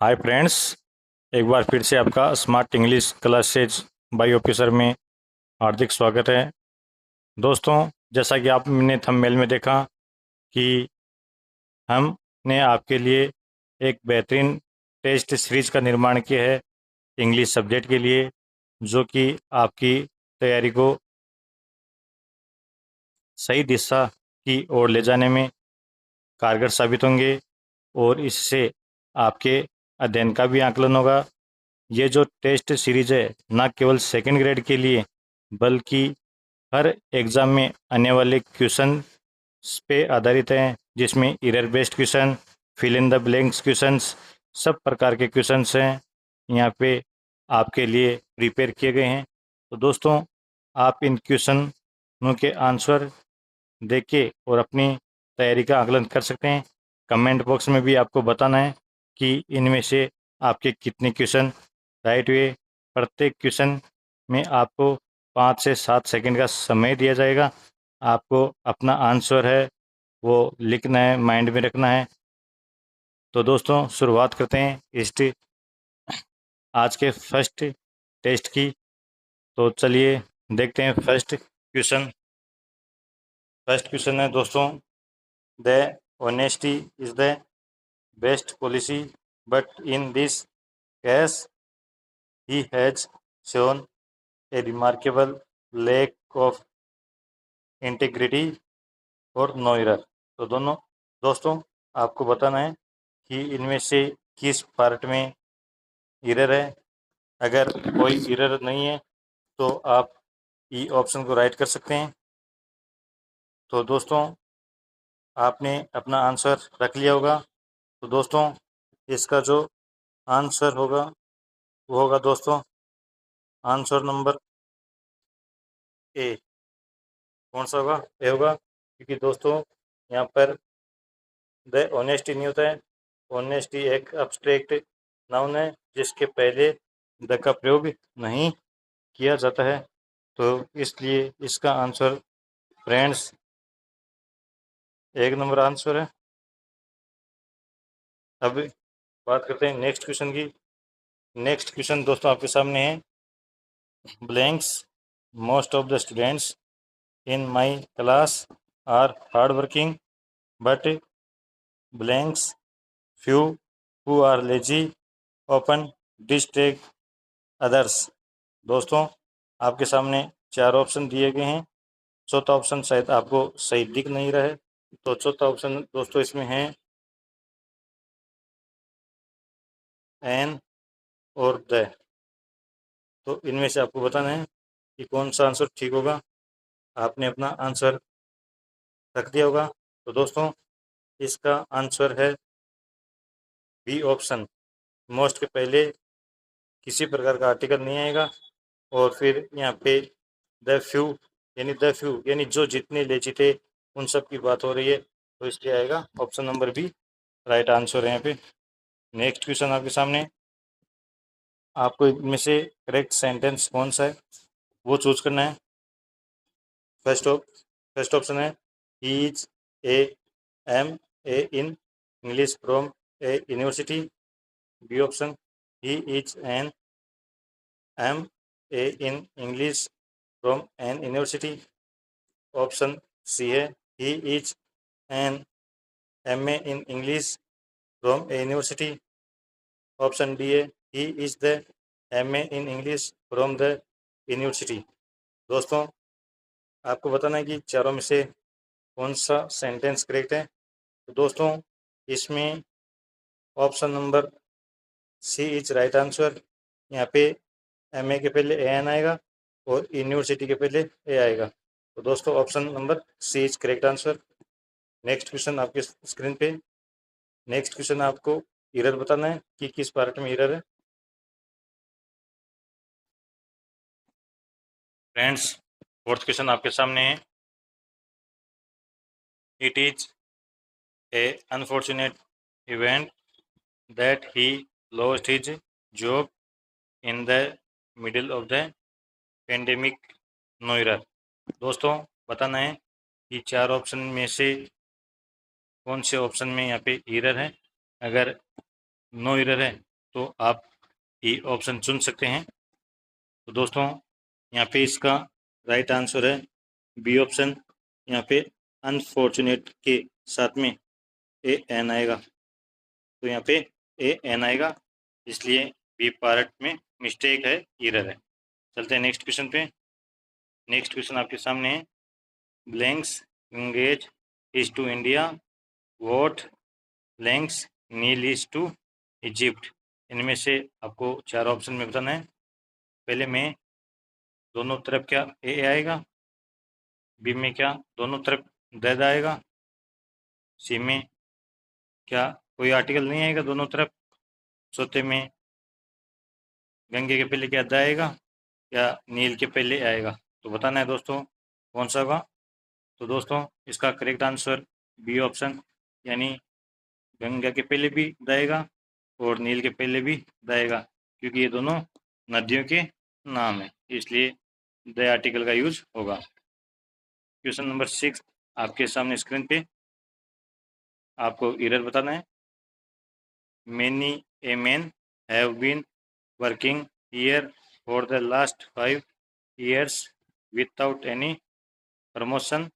Hi friends. एक बार फिर से आपका smart English classes by officer में हार्दिक स्वागत है। दोस्तों, जैसा कि आपने थंबनेल में देखा कि हमने आपके लिए एक बेहतरीन टेस्ट सीरीज का निर्माण किया है इंग्लिश सब्जेक्ट के लिए, जो कि आपकी तैयारी को सही दिशा की ओर ले जाने में कारगर साबित होंगे और इससे आपके अध्ययन का भी आकलन होगा। ये जो टेस्ट सीरीज है न केवल सेकंड ग्रेड के लिए बल्कि हर एग्ज़ाम में आने वाले क्वेश्चन पे आधारित हैं, जिसमें error based question, fill in the blanks questions, सब प्रकार के क्वेश्चंस हैं यहाँ पे आपके लिए प्रिपेयर किए गए हैं। तो दोस्तों, आप इन क्वेश्चनों के आंसर देख के और अपनी तैयारी का आकलन कर सकते हैं। कमेंट बॉक्स में भी आपको बताना है कि इनमें से आपके कितने क्वेश्चन राइट हुए। प्रत्येक क्वेश्चन में आपको 5 से 7 सेकंड का समय दिया जाएगा। आपको अपना आंसर है वो लिखना है, माइंड में रखना है। तो दोस्तों, शुरुआत करते हैं आज के फर्स्ट टेस्ट की। तो चलिए देखते हैं फर्स्ट क्वेश्चन है दोस्तों, the honesty is the best policy but in this case he has shown a remarkable lack of integrity और नो एरर। तो दोस्तों, आपको बताना है कि इनमें से किस पार्ट में एरर है। अगर कोई एरर नहीं है तो आप ई ऑप्शन को राइट कर सकते हैं। तो दोस्तों, आपने अपना आंसर रख लिया होगा। तो दोस्तों, इसका जो आंसर होगा वो होगा दोस्तों आंसर नंबर ए। कौन सा होगा? ए होगा, क्योंकि दोस्तों यहाँ पर द ऑनेस्टी नहीं होता है। ऑनेस्टी एक अब्स्ट्रैक्ट नाउन है जिसके पहले द का प्रयोग नहीं किया जाता है। तो इसलिए इसका आंसर फ्रेंड्स एक नंबर आंसर है। अब बात करते हैं नेक्स्ट क्वेश्चन की। नेक्स्ट क्वेश्चन दोस्तों आपके सामने है, blanks most of the students in my class are hard working but blanks few who are lazy often distract others. दोस्तों, आपके सामने 4 ऑप्शन दिए गए हैं। चौथा ऑप्शन शायद आपको सही दिख नहीं रहा है। तो चौथा ऑप्शन दोस्तों इसमें है एन और द। तो इनमें से आपको बताना है कि कौन सा आंसर ठीक होगा। आपने अपना आंसर रख दिया होगा। तो दोस्तों, इसका आंसर है बी ऑप्शन। मोस्ट के पहले किसी प्रकार का आर्टिकल नहीं आएगा और फिर यहाँ पे द फ्यू यानी जो जितने लेजी थे उन सब की बात हो रही है, तो इसलिए आएगा option number B right answer है यहाँ पे। नेक्स्ट क्वेश्चन आपके सामने, आपको इनमें से करेक्ट सेंटेंस कौन सा है वो चूज करना है। फर्स्ट ऑप्शन है he is a M A in English from a university. B option, he is an M A in English from an university. Option C है he is an M A in English from a university. Option D है he is the M A in English from the university. दोस्तों, आपको बताना है कि चारों में से कौन सा सेंटेंस करेक्ट है। तो दोस्तों, इसमें option number C is right answer. यहाँ पे एम ए के पहले ए एन आएगा और यूनिवर्सिटी के पहले ए आएगा। तो दोस्तों, option number C is correct answer. Next question आपके स्क्रीन पे। नेक्स्ट क्वेश्चन आपको एरर बताना है कि किस पार्ट में एरर है। फ्रेंड्स, फोर्थ क्वेश्चन आपके सामने है, it is a unfortunate event that he lost his job in the middle of the pandemic, no error. दोस्तों, बताना है कि 4 ऑप्शन में से कौन से ऑप्शन में यहाँ पे एरर है। अगर नो एरर है तो आप ई ऑप्शन चुन सकते हैं। तो दोस्तों यहाँ पे इसका राइट आंसर है बी ऑप्शन। यहाँ पे अनफॉर्चुनेट के साथ में ए एन आएगा, तो यहाँ पे ए एन आएगा, इसलिए बी पार्ट में मिस्टेक है, एरर है। चलते हैं नेक्स्ट क्वेश्चन पे। नेक्स्ट क्वेश्चन आपके सामने है, ब्लैंक्स इंगेज is to India, what blanks Nile is to Egypt. इनमें से आपको 4 ऑप्शन में बताना है। पहले में दोनों तरफ क्या ए आएगा, बी में क्या दोनों तरफ दैद आएगा, सी में क्या कोई आर्टिकल नहीं आएगा दोनों तरफ, चौथे में गंगे के पहले क्या द आएगा या नील के पहले आएगा। तो बताना है दोस्तों कौन सा होगा। तो दोस्तों इसका करेक्ट आंसर बी ऑप्शन, यानी गंगा के पहले भी द आएगा और नील के पहले भी द आएगा, क्योंकि ये दोनों नदियों के नाम है, इसलिए द आर्टिकल का यूज होगा। क्वेश्चन नंबर 6 आपके सामने स्क्रीन पे, आपको एरर बताना है। Many a men have been working here for the last 5 years without any promotion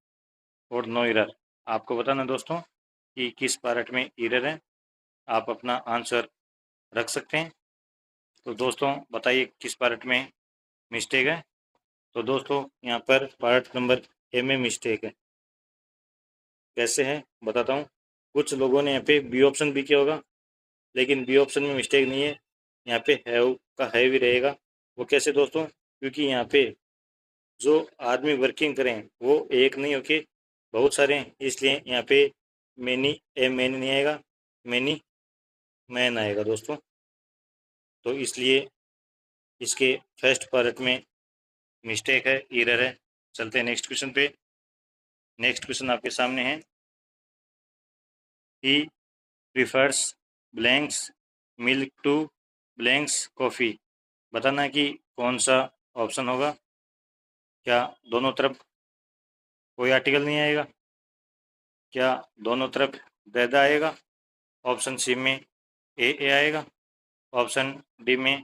और no error। आपको बताना दोस्तों कि किस पार्ट में एरर है, आप अपना आंसर रख सकते हैं। तो दोस्तों बताइए किस पार्ट में मिस्टेक है। तो दोस्तों यहाँ पर पार्ट नंबर ए में मिस्टेक है। कैसे है बताता हूँ। कुछ लोगों ने यहाँ पे बी ऑप्शन भी किया होगा, लेकिन बी ऑप्शन में मिस्टेक नहीं है, यहाँ पे हैव का है भी रहेगा। वो कैसे दोस्तों, क्योंकि यहाँ पे जो आदमी वर्किंग करें वो एक नहीं होके बहुत सारे हैं, इसलिए यहाँ पे मैनी ए मैन नहीं आएगा, मैनी मैन आएगा दोस्तों। तो इसलिए इसके फर्स्ट पार्ट में मिस्टेक है, एरर है। चलते हैं नेक्स्ट क्वेश्चन पे। नेक्स्ट क्वेश्चन आपके सामने है, he prefers blanks milk to blanks coffee. बताना है कि कौन सा ऑप्शन होगा। क्या दोनों तरफ कोई आर्टिकल नहीं आएगा, क्या दोनों तरफ दैदा आएगा, ऑप्शन सी में ए आएगा, ऑप्शन डी में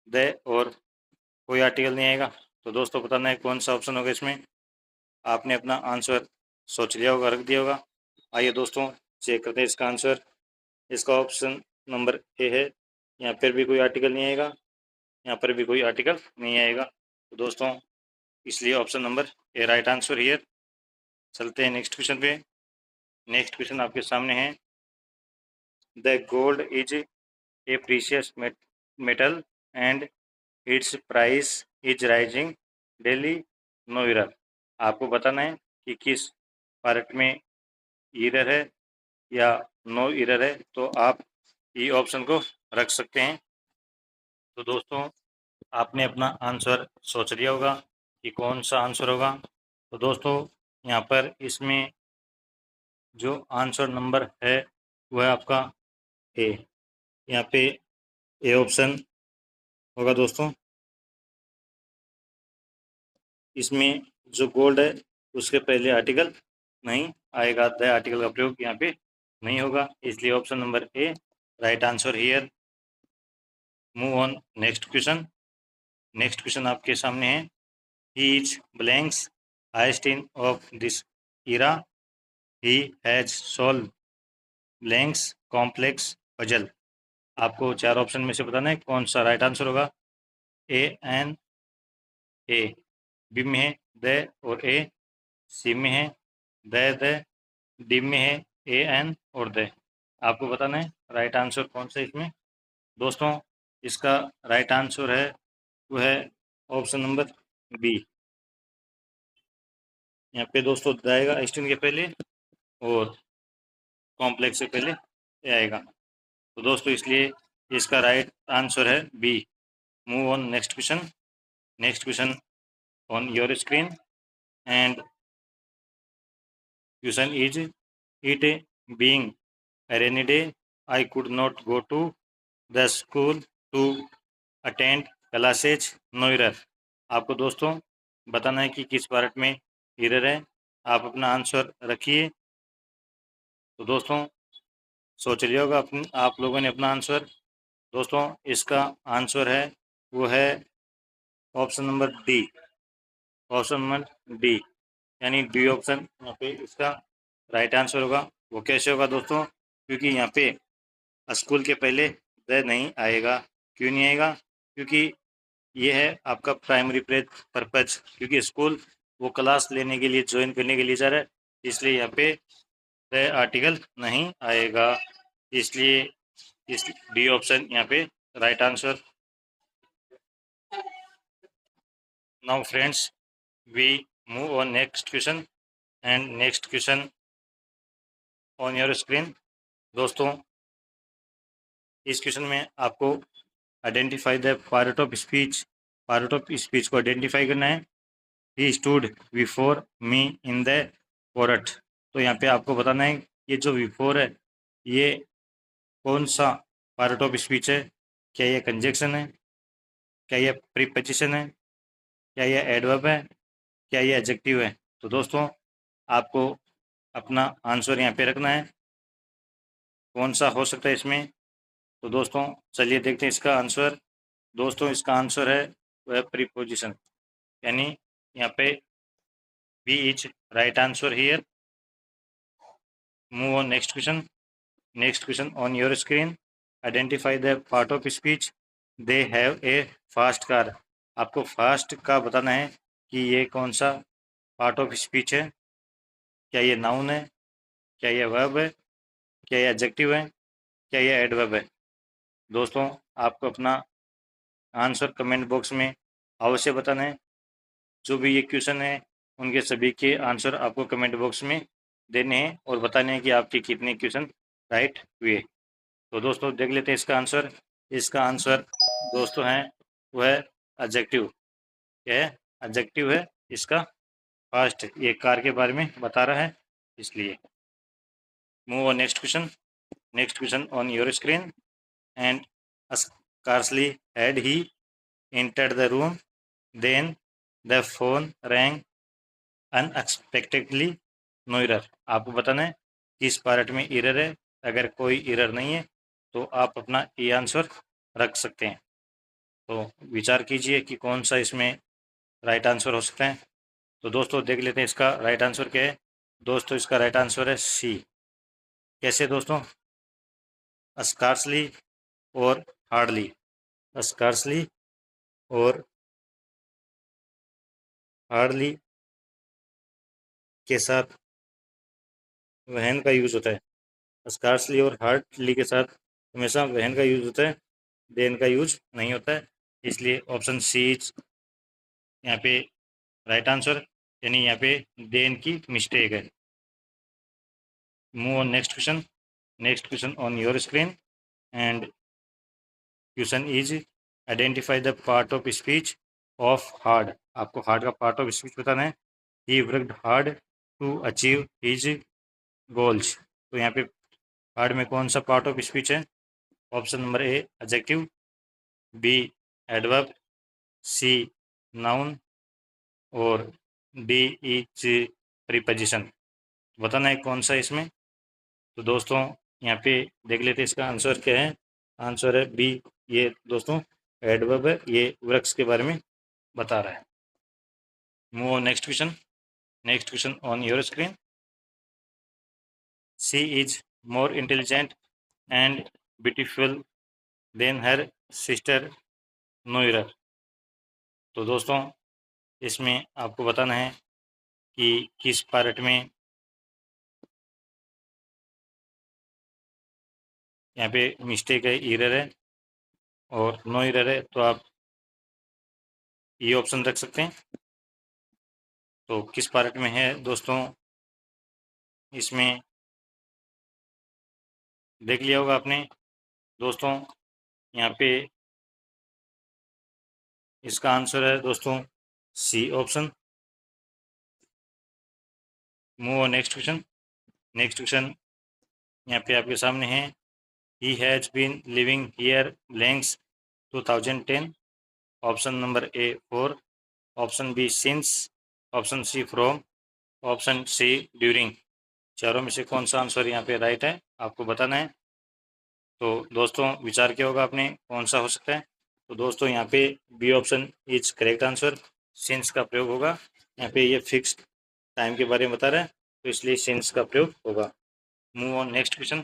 द और कोई आर्टिकल नहीं आएगा। तो दोस्तों बताना है कौन सा ऑप्शन होगा इसमें। आपने अपना आंसर सोच लिया होगा, रख दिया होगा। आइए दोस्तों चेक करते हैं इसका आंसर। इसका ऑप्शन नंबर ए है, यहाँ पर भी कोई आर्टिकल नहीं आएगा, यहाँ पर भी कोई आर्टिकल नहीं आएगा। तो दोस्तों इसलिए option number A right answer here. चलते हैं नेक्स्ट क्वेश्चन पे। नेक्स्ट क्वेश्चन आपके सामने है, the gold is a precious metal and its price is rising daily, no error. आपको बताना है कि किस पार्ट में एरर है या नो एरर है, तो आप ये ऑप्शन को रख सकते हैं। तो दोस्तों आपने अपना आंसर सोच लिया होगा कि कौन सा आंसर होगा। तो दोस्तों यहाँ पर इसमें जो आंसर नंबर है वह है आपका ए। यहाँ पे ए ऑप्शन होगा दोस्तों। इसमें जो गोल्ड है उसके पहले आर्टिकल नहीं आएगा, द आर्टिकल का प्रयोग यहाँ पे नहीं होगा, इसलिए option number A right answer here. Move on next question. Next question आपके सामने है, he is blanks Einstein of this Ira, he has solve blanks complex puzzle. आपको 4 ऑप्शन में से बताना है कौन सा राइट आंसर होगा। ए एन ए, बी में है द और ए, सी में है द, डी में है ए एन और द। आपको बताना है राइट आंसर कौन सा इसमें। दोस्तों इसका राइट आंसर है वो है ऑप्शन नंबर बी। यहाँ पे दोस्तों द आएगा आइंस्टीन के पहले और कॉम्प्लेक्स से पहले ए आएगा। तो दोस्तों इसलिए इसका राइट आंसर है B. Move on next question. Next question on your screen and question is, it being a rainy day I could not go to the school to attend classes, no error। आपको दोस्तों बताना है कि किस पार्ट में error है, आप अपना आंसर रखिए। तो दोस्तों सोच लिया होगा आप लोगों ने अपना आंसर। दोस्तों इसका आंसर है वो है option number D. Option number D यानी डी ऑप्शन यहाँ पे इसका राइट आंसर होगा। वो कैसे होगा दोस्तों? क्योंकि यहाँ पे स्कूल के पहले द नहीं आएगा। क्यों नहीं आएगा? क्योंकि ये है आपका प्राइमरी पर्पज, क्योंकि स्कूल वो क्लास लेने के लिए, ज्वाइन करने के लिए जा रहा है, इसलिए यहाँ पे द आर्टिकल नहीं आएगा। इसलिए इस डी ऑप्शन यहाँ पे right answer. Now friends we move on next question and next question on your screen. दोस्तों इस क्वेश्चन में आपको identify the part of speech को आइडेंटिफाई करना है। He stood before me in the court. तो यहाँ पे आपको बताना है ये जो बिफोर है ये कौन सा पार्ट ऑफ स्पीच है। क्या ये कंजक्शन है, क्या ये प्रीपोजिशन है, क्या ये एडवर्ब है, क्या ये एडजेक्टिव है। तो दोस्तों आपको अपना आंसर यहाँ पे रखना है, कौन सा हो सकता है इसमें। तो दोस्तों चलिए देखते हैं इसका आंसर। दोस्तों इसका आंसर है वह प्रीपोजिशन, यानी यहाँ पे B is right answer here. Move on next question. Next question on your screen. Identify the part of speech. They have a fast car. आपको फास्ट का बताना है कि ये कौन सा पार्ट ऑफ स्पीच है। क्या ये नाउन है, क्या ये वर्ब है, क्या ये एडजेक्टिव है, क्या ये एडवर्ब है। दोस्तों आपको अपना आंसर कमेंट बॉक्स में अवश्य बताना है। जो भी ये क्वेश्चन है उनके सभी के आंसर आपको कमेंट बॉक्स में देने हैं और बताने हैं कि आपके कितने क्वेश्चन राइट हुए। तो दोस्तों देख लेते हैं इसका आंसर। इसका आंसर दोस्तों है वह है एडजेक्टिव। क्या है? एडजेक्टिव है इसका फास्ट। ये कार के बारे में बता रहा है इसलिए। Move on next question. Next question on your screen and scarcely had he entered the room then the phone rang unexpectedly। No error. आपको बताना है किस पार्ट में एरर है। अगर कोई एरर नहीं है तो आप अपना ये आंसर रख सकते हैं। तो विचार कीजिए कि कौन सा इसमें राइट आंसर हो सकता है। तो दोस्तों देख लेते हैं इसका राइट आंसर क्या है। दोस्तों इसका राइट आंसर है सी। कैसे दोस्तों? स्कार्सली और हार्डली। स्कार्सली और हार्डली के साथ वहन का यूज होता है। स्कार्सली और हार्डली के साथ हमेशा वहन का यूज होता है, देन का यूज नहीं होता है। इसलिए ऑप्शन सी इज यहाँ पे राइट आंसर, यानी यहाँ पे देन की मिस्टेक है। Move on next question. Next question on your screen and question is identify the part of speech of hard. आपको हार्ड का पार्ट ऑफ स्पीच बताना है। He worked hard to achieve his goals. तो यहाँ पे hard में कौन सा पार्ट ऑफ स्पीच है? Option number A adjective, B adverb, C noun और डी इज प्रीपोजिशन। बताना है कौन सा इसमें। तो दोस्तों यहाँ पे देख लेते हैं इसका आंसर क्या है। आंसर है बी। ये दोस्तों एडवर्ब है, ये वृक्ष के बारे में बता रहा है। Move on next question. Next question on your screen. She is more intelligent and beautiful than her sister. No error. तो दोस्तों इसमें आपको बताना है कि किस पार्ट में यहाँ पे मिस्टेक है, एरर है और नो एरर है। तो आप ये ऑप्शन रख सकते हैं। तो किस पार्ट में है दोस्तों इसमें देख लिया होगा आपने। दोस्तों यहाँ पे इसका आंसर है दोस्तों C option. Move on next question. Next question यहाँ पे आपके सामने है। He has been living here blanks 2010। Option number A 4, option B since, option C from, option C during. चारों में से कौन सा आंसर यहाँ पे राइट है आपको बताना है। तो दोस्तों विचार किया होगा आपने कौन सा हो सकता है। तो दोस्तों यहाँ पे B option is correct answer, since का प्रयोग होगा। यहाँ पे ये फिक्स्ड टाइम के बारे में बता रहा है, तो इसलिए सिंस का प्रयोग होगा। Move on next question.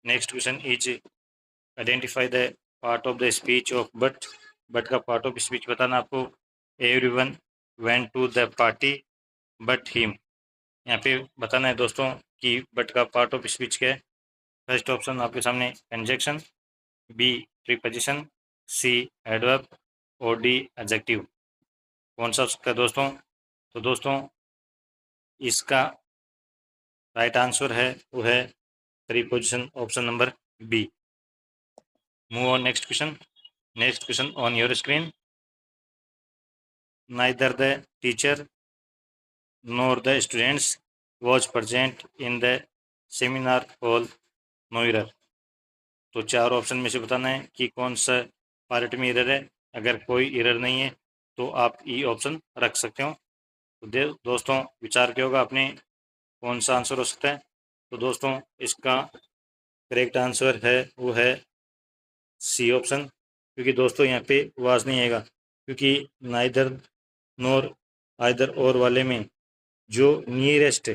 Next question is identify the part of the speech of but का पार्ट ऑफ स्पीच बताना आपको। Everyone went to the party but him. यहाँ पे बताना है दोस्तों कि बट का पार्ट ऑफ स्पीच क्या है। फर्स्ट ऑप्शन आपके सामने कंजक्शन, बी प्रीपोजिशन, सी एडवर्ब और डी एडजेक्टिव। कौन सा हो सकता है दोस्तों। तो दोस्तों इसका राइट आंसर है वो है preposition, option number B. Move on next question. Next question on your screen. Neither the teacher nor the students was present in the seminar hall, no error। तो चार ऑप्शन में से बताना है कि कौन सा पार्ट में एरर है। अगर कोई एरर नहीं है तो आप ई ऑप्शन रख सकते हो। तो दोस्तों विचार किया होगा आपने कौन सा आंसर हो सकता है। तो दोस्तों इसका करेक्ट आंसर है वो है सी ऑप्शन, क्योंकि दोस्तों यहाँ पे आवाज़ नहीं आएगा, क्योंकि नाइदर नोर आइदर और वाले में जो नियरेस्ट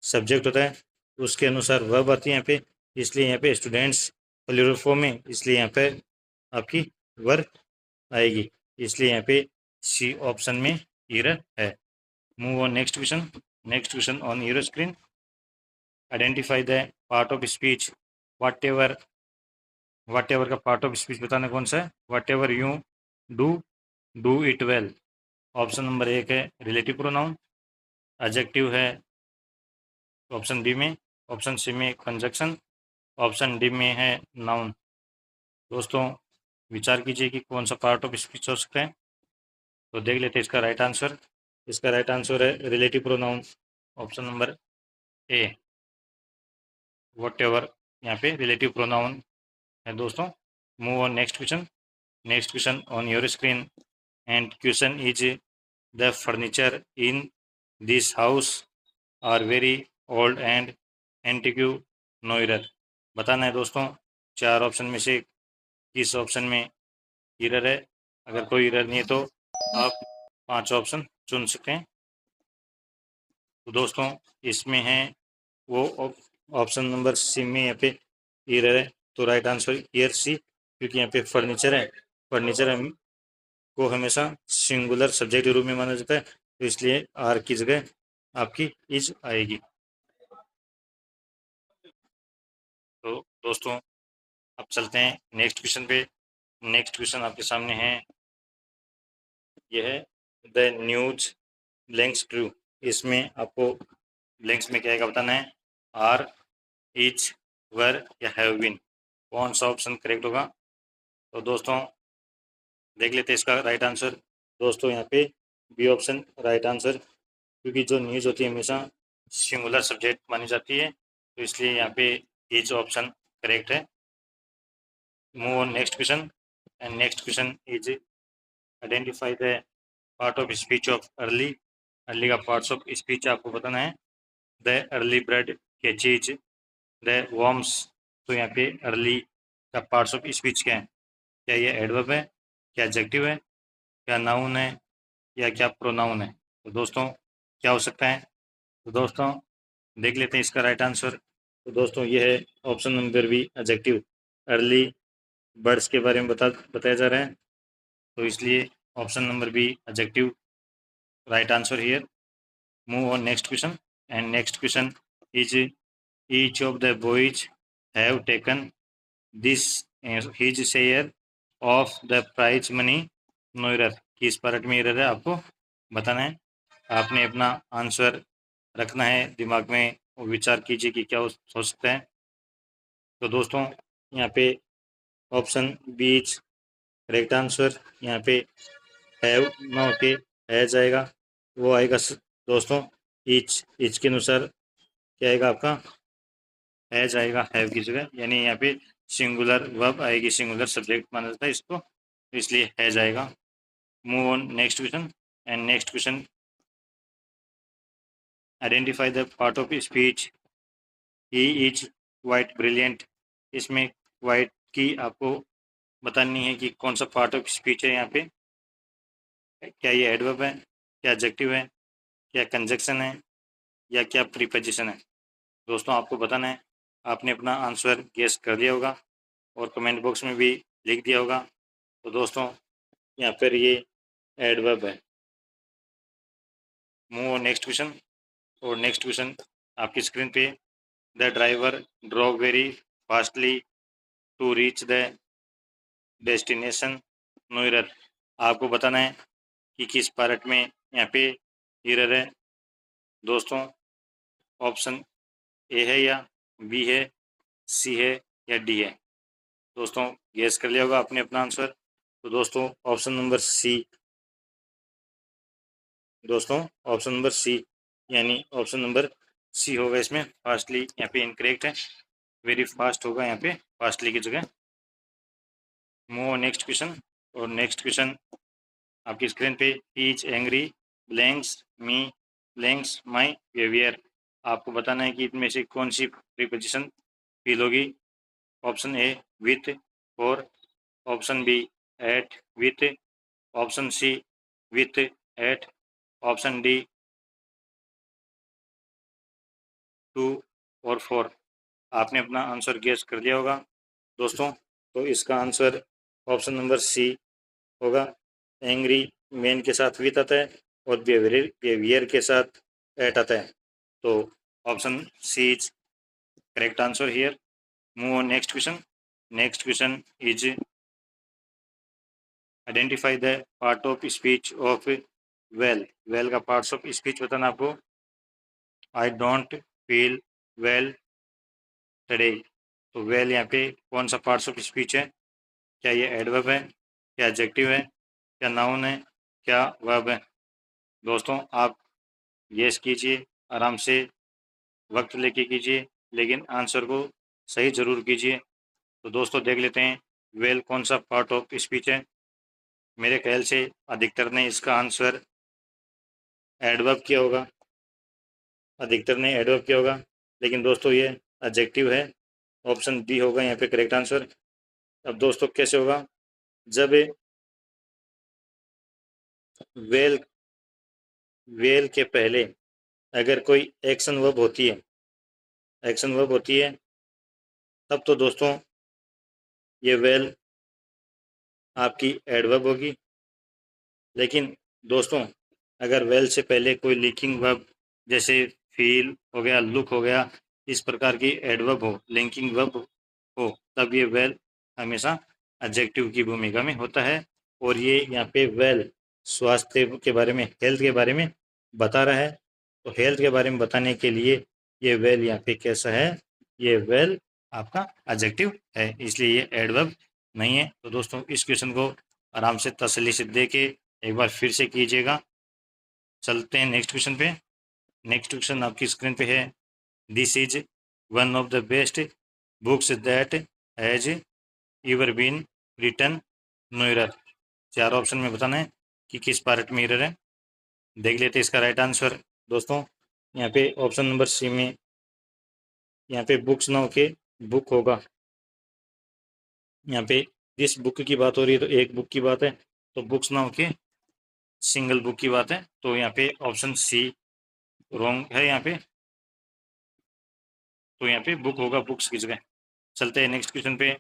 सब्जेक्ट होता है उसके अनुसार वर्ब आती है यहाँ पे, इसलिए यहाँ पे स्टूडेंट्स प्लूरल फॉर्म में, इसलिए यहाँ पे आपकी वर्ब आएगी, इसलिए यहाँ पे सी ऑप्शन में एरर है। Move on next question. Next question on your screen. Identify the part of speech what ever का पार्ट ऑफ स्पीच बताना कौन सा है। What ever you do it well. Option number एक है रिलेटिव प्रोनाउन, एडजेक्टिव है option B में, option C में कंजक्शन, ऑप्शन डी में है नाउन। दोस्तों विचार कीजिए कि कौन सा पार्ट ऑफ स्पीच हो सकता है। तो देख लेते हैं इसका राइट आंसर। इसका राइट आंसर है relative pronoun, option number A, whatever यहाँ पे रिलेटिव प्रोनाउन है दोस्तों। Move on next question. Next question on your screen and question is the furniture in this house are very old and antique, no error. बताना है दोस्तों चार ऑप्शन में से किस ऑप्शन में एरर है। अगर कोई एरर नहीं है तो आप पांच ऑप्शन चुन सकते हैं। तो दोस्तों इसमें है वो ऑप्शन नंबर सी में यहाँ पे एरर है, तो राइट आंसर ईयर सी, क्योंकि यहाँ पे फर्नीचर है। फर्नीचर को हमेशा सिंगुलर सब्जेक्ट के रूप में माना जाता है, तो इसलिए आर की जगह आपकी इज आएगी। तो दोस्तों अब चलते हैं नेक्स्ट क्वेश्चन पे। नेक्स्ट क्वेश्चन आपके सामने है, यह है द न्यूज ब्लैंक्स ट्रू। इसमें आपको ब्लैंक्स में क्या है बताना है। आर, इज, वर या हैव बीन, कौन सा ऑप्शन करेक्ट होगा। तो दोस्तों देख लेते हैं इसका राइट आंसर। दोस्तों यहाँ पे बी ऑप्शन राइट आंसर, क्योंकि जो न्यूज़ होती है हमेशा सिंगुलर सब्जेक्ट मानी जाती है, तो इसलिए यहाँ पे इज ऑप्शन करेक्ट है। Move on next question and next question is identify the part of speech of early. Early का पार्ट्स ऑफ स्पीच आपको बताना है। The early bread catches the worms. तो यहाँ पे अर्ली का पार्ट्स ऑफ स्पीच क्या है। क्या ये एडवर्ब है, क्या एडजेक्टिव है, क्या नाउन है या क्या प्रोनाउन है। तो दोस्तों क्या हो सकता है। तो दोस्तों देख लेते हैं इसका राइट आंसर। तो दोस्तों ये है option number B adjective. Early birds के बारे में बताया जा रहा है, तो इसलिए option number B adjective right answer here. Move on next question and next question is each of the boys have taken this his share of the prize money, no error. किस पार्ट में एरर है आपको बताना है। आपने अपना answer रखना है दिमाग में और विचार कीजिए कि क्या हो सकता है। तो दोस्तों यहाँ पे option B is correct answer. यहाँ पे हैव ना होके है जाएगा, वो आएगा दोस्तों इच के अनुसार क्या आएगा आपका है जाएगा हैव की जगह, यानी यहाँ पे सिंगुलर वर्ब आएगी, सिंगुलर सब्जेक्ट माना जाता है इसको, तो इसलिए है जाएगा। Move on next question and next question identify the part of speech he is quite brilliant. इसमें वाइट की आपको बतानी है कि कौन सा पार्ट ऑफ स्पीच है यहाँ पे, क्या ये एडवर्ब है, क्या एडजेक्टिव है, क्या कंजक्शन है, या क्या प्रीपोजिशन है। दोस्तों आपको बताना है। आपने अपना आंसर गेस कर दिया होगा और कमेंट बॉक्स में भी लिख दिया होगा। तो दोस्तों यहाँ पर ये एडवर्ब है। Move next question. और नेक्स्ट क्वेश्चन आपकी स्क्रीन पे, the driver drove very fastly to reach the destination no error. आपको बताना है कि किस पार्ट में यहाँ पे एरर है। दोस्तों ऑप्शन ए है या बी है, सी है या डी है। दोस्तों गेस कर लिया होगा आपने अपना आंसर। तो दोस्तों ऑप्शन नंबर सी, दोस्तों ऑप्शन नंबर सी यानी ऑप्शन नंबर सी होगा इसमें। फास्टली यहाँ पे इनकरेक्ट है, वेरी फास्ट होगा यहाँ पे फास्टली की जगह। Move next question. और नेक्स्ट क्वेश्चन आपकी स्क्रीन पे, he is angry blanks me blanks my behaviour. आपको बताना है कि इनमें से कौन सी प्रीपोजिशन फील होगी। Option A with, for, option B at with, option C with at, option D to और फोर। आपने अपना आंसर गेस कर दिया होगा दोस्तों। तो इसका आंसर ऑप्शन नंबर सी होगा। एंग्री मेन के साथ विथ आता है और बिहेवियर के साथ एट आता है। तो option C is correct answer here. Move on next question. Next question is identify the part of speech of well. Well का पार्ट्स ऑफ स्पीच बताना आपको। I don't feel well today. तो well यहाँ पे कौन सा पार्ट्स ऑफ स्पीच है? क्या ये एडवर्ब है, क्या एडजेक्टिव है, क्या नाउन है, क्या वर्ब है? दोस्तों आप गेस कीजिए, आराम से वक्त लेके कीजिए, लेकिन आंसर को सही जरूर कीजिए। तो दोस्तों देख लेते हैं वेल कौन सा पार्ट ऑफ स्पीच है। मेरे ख्याल से अधिकतर ने इसका आंसर एडवर्ब किया होगा, अधिकतर ने एडवर्ब किया होगा, लेकिन दोस्तों ये एडजेक्टिव है। ऑप्शन डी होगा यहाँ पे करेक्ट आंसर। अब दोस्तों कैसे होगा? जब वेल वेल के पहले अगर कोई एक्शन वर्ब होती है, एक्शन वर्ब होती है, तब तो दोस्तों ये वेल आपकी एडवर्ब होगी। लेकिन दोस्तों अगर वेल से पहले कोई लिंकिंग वर्ब जैसे फील हो गया, लुक हो गया, इस प्रकार की एडवर्ब हो, लिंकिंग वर्ब हो, तब ये वेल हमेशा एडजेक्टिव की भूमिका में होता है। और ये यहाँ पे वेल स्वास्थ्य के बारे में, हेल्थ के बारे में बता रहा है। तो हेल्थ के बारे में बताने के लिए ये वेल यहाँ पे कैसा है? ये वेल आपका एडजेक्टिव है, इसलिए ये एडवर्ब नहीं है। तो दोस्तों इस क्वेश्चन को आराम से तसल्ली से दे के एक बार फिर से कीजिएगा। चलते हैं नेक्स्ट क्वेश्चन पे। नेक्स्ट क्वेश्चन आपकी स्क्रीन पे है, this is one of the best books that has ever been written no error. चार ऑप्शन में बताना है कि किस पार्ट में एरर है। देख लेते हैं इसका राइट आंसर। दोस्तों यहाँ पे ऑप्शन नंबर सी में यहाँ पे बुक्स ना होके बुक होगा। यहाँ पे जिस बुक की बात हो रही है तो एक बुक की बात है, तो बुक्स ना होके सिंगल बुक की बात है। तो यहाँ पे ऑप्शन सी रॉन्ग है यहाँ पे। तो यहाँ पे बुक होगा बुक्स की जगह। चलते हैं नेक्स्ट क्वेश्चन पे।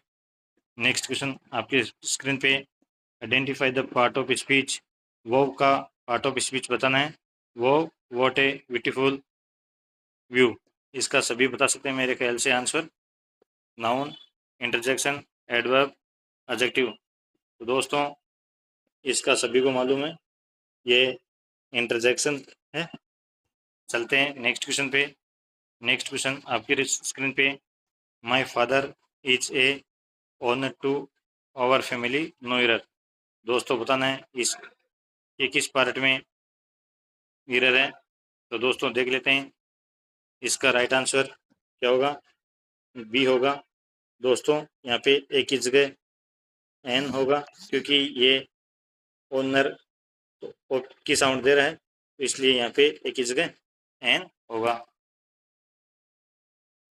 नेक्स्ट क्वेश्चन आपके स्क्रीन पे, identify the part of speech. वो का पार्ट ऑफ स्पीच बताना है। वो व्हाट ए ब्यूटीफुल व्यू। इसका सभी बता सकते हैं मेरे ख्याल से answer. Noun, interjection, adverb, adjective. तो दोस्तों इसका सभी को मालूम है, ये इंटरजेक्शन है। चलते हैं नेक्स्ट क्वेश्चन पे। नेक्स्ट क्वेश्चन आपकी स्क्रीन पे, my father is a honour to our family no error. दोस्तों बताना है इस ये किस पार्ट में एरर है। तो दोस्तों देख लेते हैं इसका राइट आंसर क्या होगा। बी होगा। दोस्तों यहाँ पे एक ही जगह एन होगा, क्योंकि ये ओनर की साउंड दे रहा है, तो इसलिए यहाँ पे एक ही जगह एन होगा।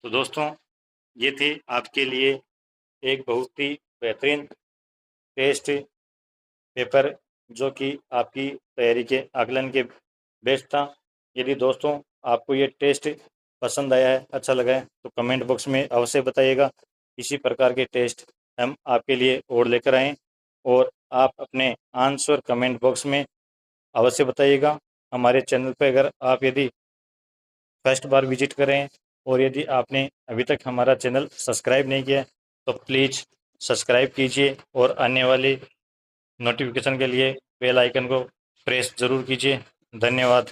तो दोस्तों ये थे आपके लिए एक बहुत ही बेहतरीन टेस्ट पेपर जो कि आपकी तैयारी के आकलन के बेस्ट था। यदि दोस्तों आपको ये टेस्ट पसंद आया है, अच्छा लगा है, तो कमेंट बॉक्स में अवश्य बताइएगा। इसी प्रकार के टेस्ट हम आपके लिए और लेकर आएँ और आप अपने आंसर कमेंट बॉक्स में अवश्य बताइएगा। हमारे चैनल पर अगर आप यदि फर्स्ट बार विजिट करें और यदि आपने अभी तक हमारा चैनल सब्सक्राइब नहीं किया तो प्लीज़ सब्सक्राइब कीजिए और आने वाली नोटिफिकेशन के लिए बेल आइकन को प्रेस ज़रूर कीजिए। धन्यवाद।